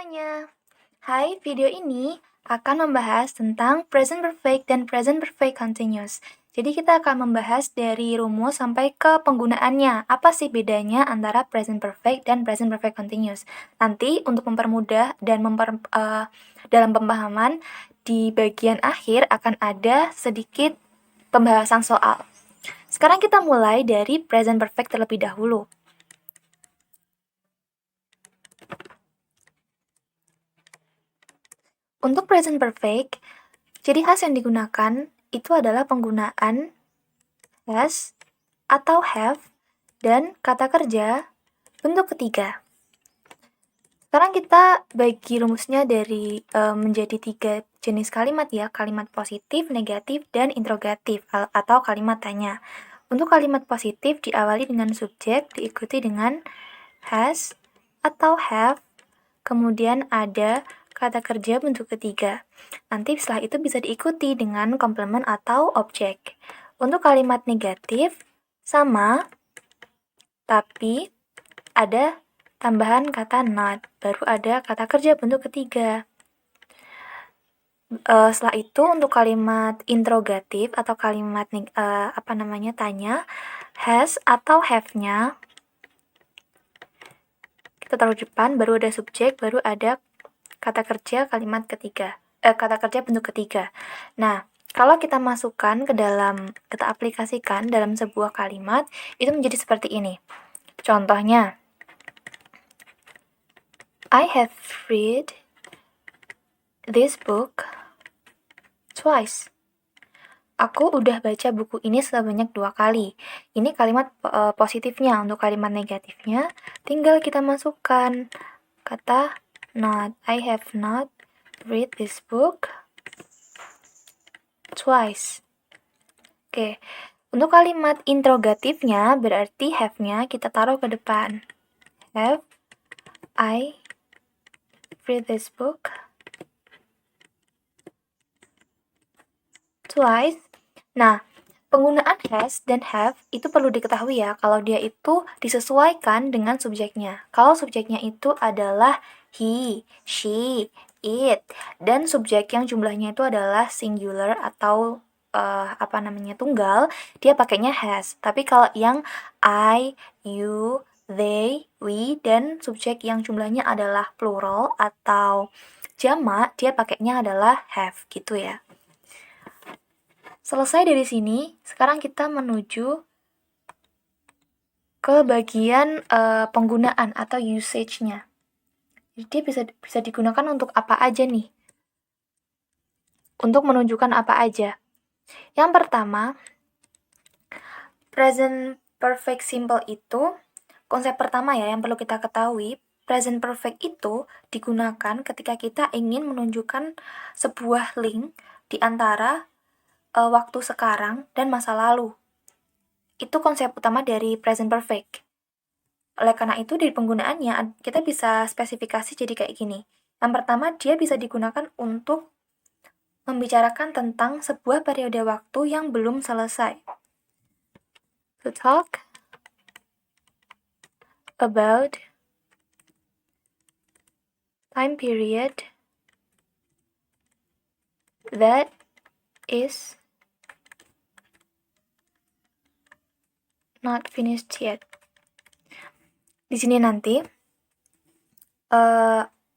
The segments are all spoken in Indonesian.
semuanya. Hai, video ini akan membahas tentang present perfect dan present perfect continuous. Jadi kita akan membahas dari rumus sampai ke penggunaannya. Apa sih bedanya antara present perfect dan present perfect continuous? Nanti untuk mempermudah dan dalam pemahaman di bagian akhir akan ada sedikit pembahasan soal. Sekarang kita mulai dari present perfect terlebih dahulu. Untuk present perfect, ciri khas yang digunakan itu adalah penggunaan has atau have dan kata kerja bentuk ketiga. Sekarang kita bagi rumusnya dari menjadi 3 jenis kalimat ya, kalimat positif, negatif, dan interrogatif atau kalimat tanya. Untuk kalimat positif diawali dengan subjek, diikuti dengan has atau have, kemudian ada kata kerja bentuk ketiga. Nanti setelah itu bisa diikuti dengan komplement atau objek. Untuk kalimat negatif, sama, tapi ada tambahan kata not, baru ada kata kerja bentuk ketiga. Setelah itu untuk kalimat interrogatif atau kalimat tanya, has atau have-nya kita taruh depan, baru ada subjek, baru ada kata kerja kata kerja bentuk ketiga. Nah, kalau kita masukkan kita aplikasikan dalam sebuah kalimat, itu menjadi seperti ini. Contohnya, I have read this book twice. Aku udah baca buku ini sebanyak 2 kali. Ini kalimat positifnya. Untuk kalimat negatifnya, tinggal kita masukkan kata not. I have not read this book twice. Oke. Untuk kalimat interrogatifnya, berarti have-nya kita taruh ke depan. Have I read this book twice? Nah, penggunaan has dan have itu perlu diketahui ya, kalau dia itu disesuaikan dengan subjeknya. Kalau subjeknya itu adalah he, she, it, dan subjek yang jumlahnya itu adalah singular atau tunggal, dia pakainya has. Tapi kalau yang I, you, they, we, dan subjek yang jumlahnya adalah plural atau jamak, dia pakainya adalah have gitu ya. Selesai dari sini, sekarang kita menuju ke bagian penggunaan atau usage-nya. Jadi dia bisa digunakan untuk apa aja nih? Untuk menunjukkan apa aja? Yang pertama, present perfect simple itu, konsep pertama ya yang perlu kita ketahui, present perfect itu digunakan ketika kita ingin menunjukkan sebuah link di antara waktu sekarang dan masa lalu. Itu konsep utama dari present perfect. Oleh karena itu, di penggunaannya, kita bisa spesifikasi jadi kayak gini. Yang pertama, dia bisa digunakan untuk membicarakan tentang sebuah periode waktu yang belum selesai. To talk about time period that is not finished yet. Di sini nanti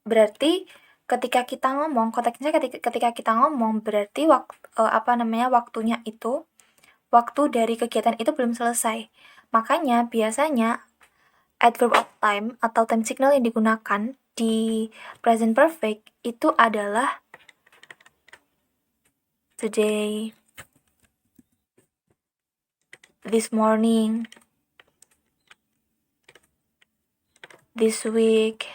berarti ketika kita ngomong, konteksnya ketika kita ngomong berarti waktunya itu, waktu dari kegiatan itu belum selesai. Makanya biasanya adverb of time atau time signal yang digunakan di present perfect itu adalah today, this morning, this week,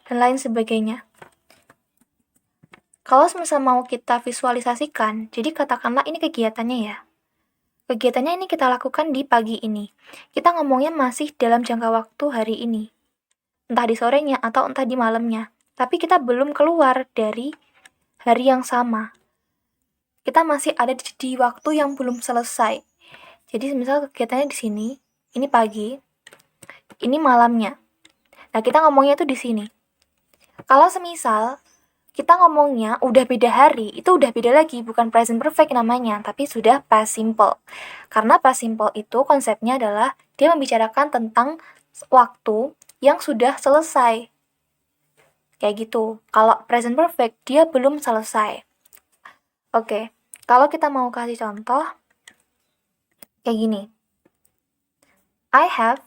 dan lain sebagainya. Kalau misal mau kita visualisasikan, jadi katakanlah ini kegiatannya ya. Kegiatannya ini kita lakukan di pagi ini. Kita ngomongnya masih dalam jangka waktu hari ini. Entah di sorenya atau entah di malamnya. Tapi kita belum keluar dari hari yang sama. Kita masih ada di waktu yang belum selesai. Jadi misal kegiatannya di sini, ini pagi, ini malamnya. Nah, kita ngomongnya itu di sini. Kalau semisal kita ngomongnya udah beda hari, itu udah beda lagi, bukan present perfect namanya, tapi sudah past simple. Karena past simple itu konsepnya adalah dia membicarakan tentang waktu yang sudah selesai. Kayak gitu. Kalau present perfect, dia belum selesai. Oke, kalau kita mau kasih contoh, kayak gini. I have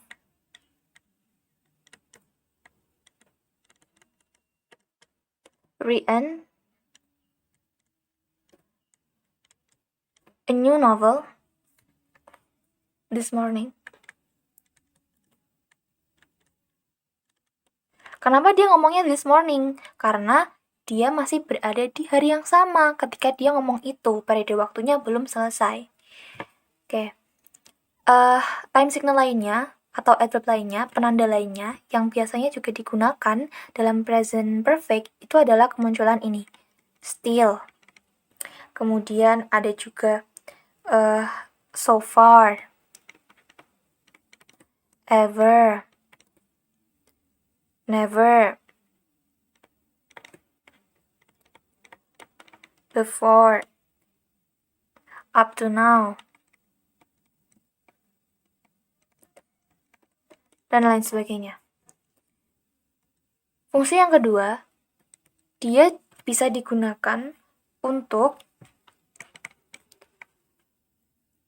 written a new novel this morning. Kenapa dia ngomongnya this morning? Karena dia masih berada di hari yang sama ketika dia ngomong itu, periode waktunya belum selesai. Oke. Time signal lainnya atau adverb lainnya, penanda lainnya yang biasanya juga digunakan dalam present perfect itu adalah kemunculan ini. Still. Kemudian ada juga so far, ever, never, before, up to now, dan lain sebagainya. Fungsi yang kedua, dia bisa digunakan untuk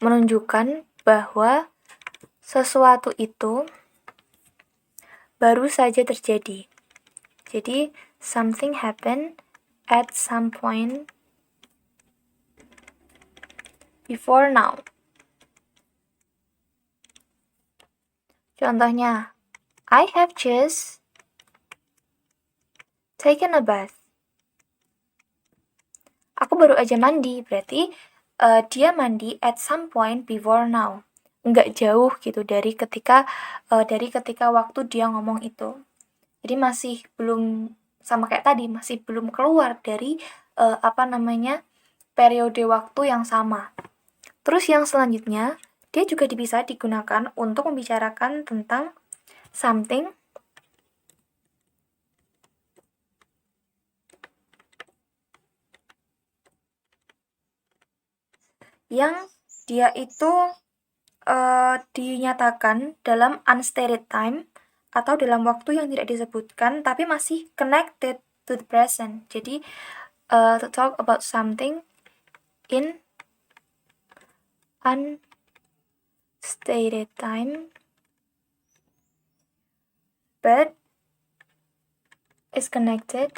menunjukkan bahwa sesuatu itu baru saja terjadi. Jadi, something happened at some point before now. Contohnya, I have just taken a bath. Aku baru aja mandi, berarti dia mandi at some point before now. Nggak jauh gitu dari ketika waktu dia ngomong itu. Jadi masih belum sama kayak tadi, masih belum keluar dari periode waktu yang sama. Terus yang selanjutnya, dia juga bisa digunakan untuk membicarakan tentang something yang dia itu dinyatakan dalam unstated time atau dalam waktu yang tidak disebutkan tapi masih connected to the present. Jadi to talk about something in unstated time but is connected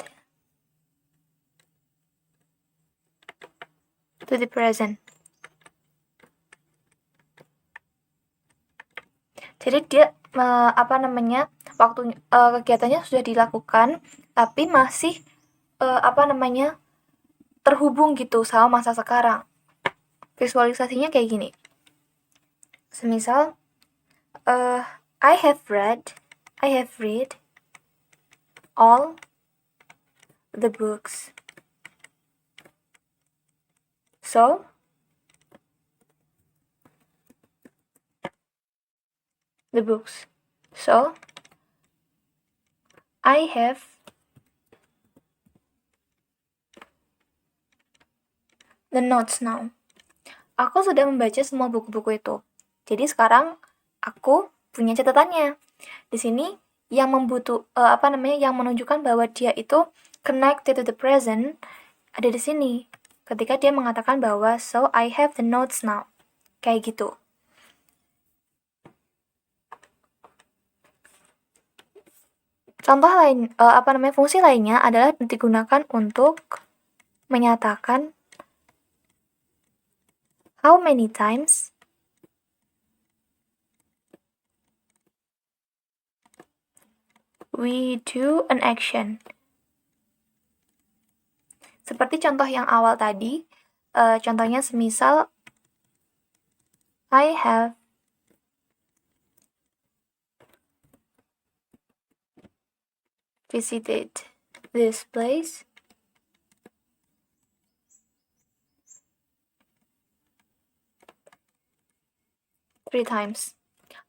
to the present. Jadi dia kegiatannya sudah dilakukan tapi masih terhubung gitu sama masa sekarang. Visualisasinya kayak gini. Semisal I have read all the books. So the books. So I have the notes now. Aku sudah membaca semua buku-buku itu. Jadi sekarang aku punya catatannya. Di sini yang yang menunjukkan bahwa dia itu connected to the present ada di sini. Ketika dia mengatakan bahwa so I have the notes now. Kayak gitu. Contoh lain, fungsi lainnya adalah digunakan untuk menyatakan how many times we do an action. Seperti contoh yang awal tadi, contohnya semisal I have visited this place 3 times.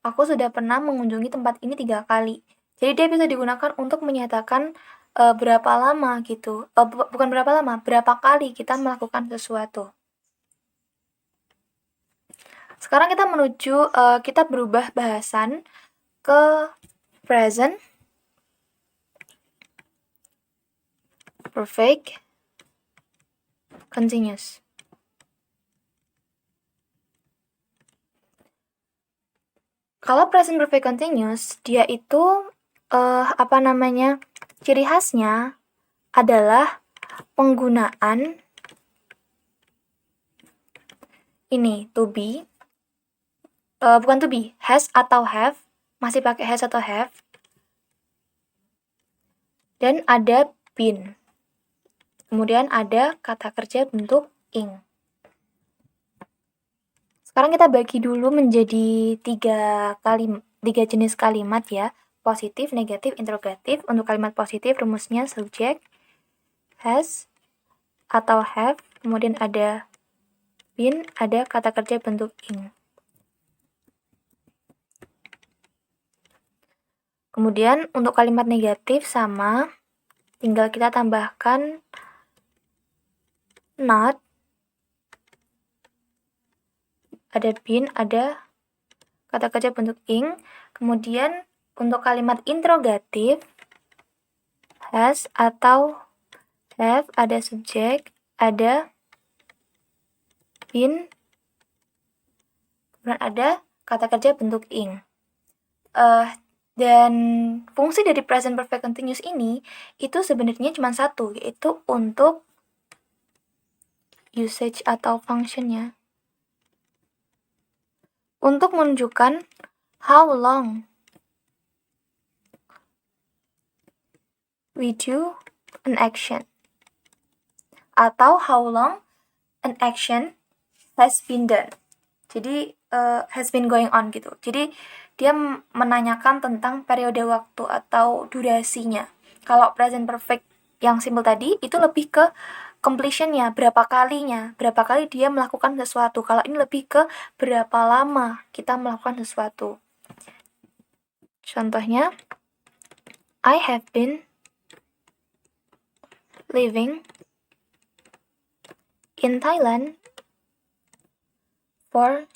Aku sudah pernah mengunjungi tempat ini 3 kali. Jadi dia bisa digunakan untuk menyatakan berapa lama gitu. Bukan berapa lama, berapa kali kita melakukan sesuatu. Sekarang kita menuju, kita berubah bahasan ke present perfect continuous. Kalau present perfect continuous, dia itu ciri khasnya adalah penggunaan ini to be, bukan to be, has atau have, masih pakai has atau have, dan ada been. Kemudian ada kata kerja bentuk ing. Sekarang kita bagi dulu menjadi tiga jenis kalimat ya. Positif, negatif, interrogatif. Untuk kalimat positif rumusnya subjek, has, atau have. Kemudian ada been, ada kata kerja bentuk ing. Kemudian untuk kalimat negatif sama, tinggal kita tambahkan not, ada been, ada kata kerja bentuk ing. Kemudian untuk kalimat interrogatif, has atau have, ada subjek, ada been, kemudian ada kata kerja bentuk ing. Dan fungsi dari present perfect continuous ini itu sebenarnya cuma satu, yaitu untuk usage atau functionnya. Untuk menunjukkan how long we do an action, atau how long an action has been done. Jadi has been going on gitu. Jadi dia menanyakan tentang periode waktu atau durasinya. Kalau present perfect yang simple tadi itu lebih ke completionnya, berapa kali dia melakukan sesuatu. Kalau ini lebih ke berapa lama kita melakukan sesuatu. Contohnya, I have been living in Thailand for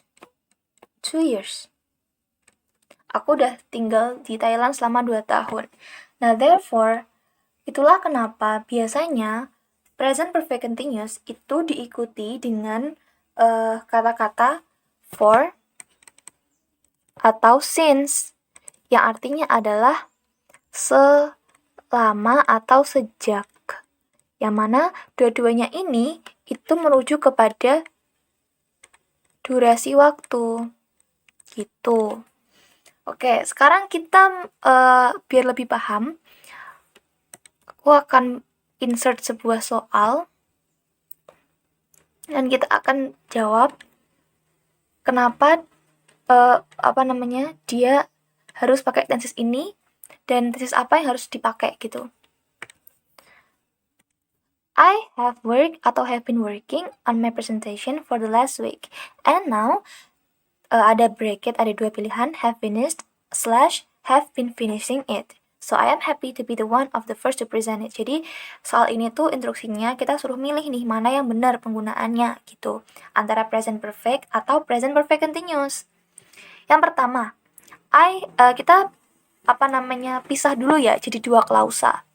2 years. Aku udah tinggal di Thailand selama 2 tahun. Nah, therefore, itulah kenapa biasanya present perfect continuous itu diikuti dengan kata-kata for atau since, yang artinya adalah selama atau sejak. Yang mana dua-duanya ini itu merujuk kepada durasi waktu. Gitu. Oke, sekarang kita biar lebih paham, aku akan insert sebuah soal dan kita akan jawab kenapa dia harus pakai tenses ini dan tenses apa yang harus dipakai gitu. I have worked atau have been working on my presentation for the last week, and now ada bracket, ada 2 pilihan, have finished / have been finishing it. So I am happy to be the one of the first to present it. Jadi soal ini tuh instruksinya kita suruh milih nih mana yang benar penggunaannya gitu, antara present perfect atau present perfect continuous. Yang pertama, kita pisah dulu ya jadi 2 klausa.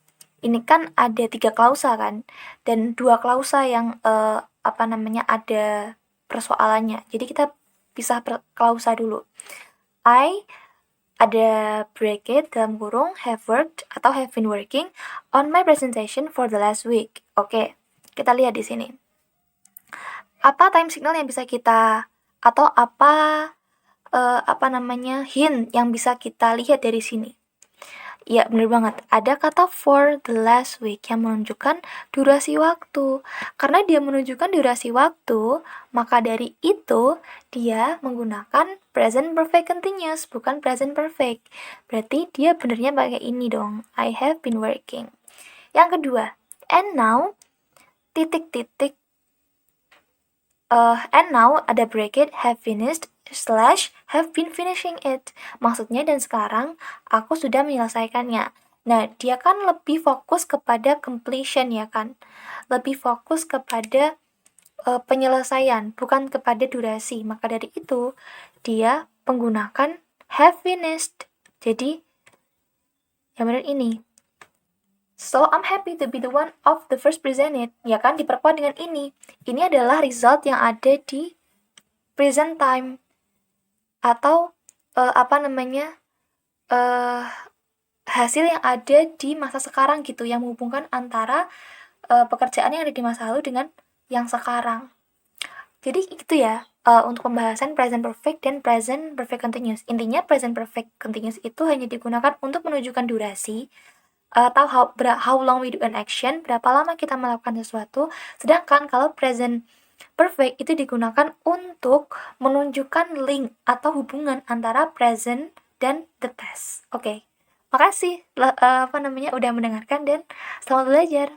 Ini kan ada 3 klausa kan, dan 2 klausa yang ada persoalannya. Jadi kita pisah per klausa dulu. I ada bracket dalam kurung have worked atau have been working on my presentation for the last week. Oke, kita lihat di sini. Apa time signal yang bisa kita atau hint yang bisa kita lihat dari sini? Ya, bener banget. Ada kata for the last week yang menunjukkan durasi waktu. Karena dia menunjukkan durasi waktu, maka dari itu dia menggunakan present perfect continuous, bukan present perfect. Berarti dia benernya pakai ini dong. I have been working. Yang kedua, and now, and now ada bracket have finished slash have been finishing it. Maksudnya dan sekarang aku sudah menyelesaikannya. Nah, dia kan lebih fokus kepada completion ya kan. Lebih fokus kepada penyelesaian, bukan kepada durasi. Maka dari itu, dia menggunakan have finished. Jadi, yang benar ini. So, I'm happy to be the one of the first presented. Ya kan, diperkuat dengan ini. Ini adalah result yang ada di present time. Atau, hasil yang ada di masa sekarang gitu. Yang menghubungkan antara pekerjaan yang ada di masa lalu dengan yang sekarang. Jadi itu ya, untuk pembahasan present perfect dan present perfect continuous. Intinya present perfect continuous itu hanya digunakan untuk menunjukkan durasi atau how long we do an action, berapa lama kita melakukan sesuatu. Sedangkan kalau present perfect itu digunakan untuk menunjukkan link atau hubungan antara present dan the past. Oke. Makasih udah mendengarkan dan selamat belajar.